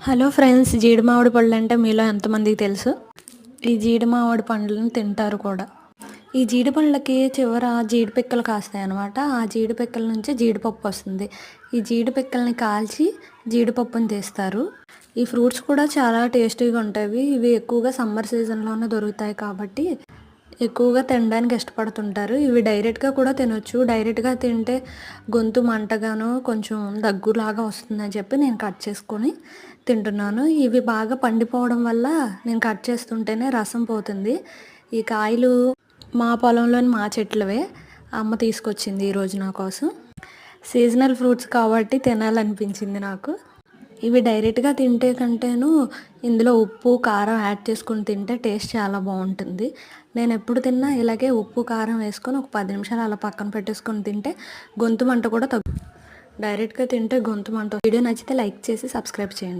Hello friends, జీడి మామిడి పళ్ళు అంటే మీలో ఎంతమందికి తెలుసు? ఈ జీడి మామిడి పండ్లను తింటారు కూడా. ఈ జీడి పండ్లకి చివర జీడి పిక్కలు కాస్తాయి అన్నమాట. ఆ జీడి పిక్కల నుంచి జీడిపప్పు వస్తుంది. ఈ జీడి పిక్కల్ని కాల్చి జీడిపప్పుని తీస్తారు. ఈ ఫ్రూట్స్ కూడా చాలా టేస్టీగా ఉంటాయి. ఇవి ఎక్కువగా సమ్మర్ సీజన్లోనే దొరుకుతాయి కాబట్టి ఎక్కువగా తినడానికి ఇష్టపడుతుంటారు. ఇవి డైరెక్ట్గా కూడా తినొచ్చు. డైరెక్ట్గా తింటే గొంతు మంటగాను కొంచెం దగ్గులాగా వస్తుందని చెప్పి నేను కట్ చేసుకొని తింటున్నాను. ఇవి బాగా పండిపోవడం వల్ల నేను కట్ చేస్తుంటేనే రసం పోతుంది. ఈ కాయలు మా పొలంలోని మా చెట్లవే. అమ్మ తీసుకొచ్చింది ఈరోజు నా కోసం. సీజనల్ ఫ్రూట్స్ కాబట్టి తినాలనిపించింది నాకు. ఇవి డైరెక్ట్గా తింటే కంటేను ఇందులో ఉప్పు కారం యాడ్ చేసుకొని తింటే టేస్ట్ చాలా బాగుంటుంది. నేను ఎప్పుడు తిన్నా ఇలాగే ఉప్పు కారం వేసుకొని ఒక 10 నిమిషాలు అలా పక్కన పెట్టేసుకొని తింటే గొంతు మంట కూడా డైరెక్ట్గా తింటే గొంతు మంట. వీడియో నచ్చితే లైక్ చేసి సబ్స్క్రైబ్ చేయండి.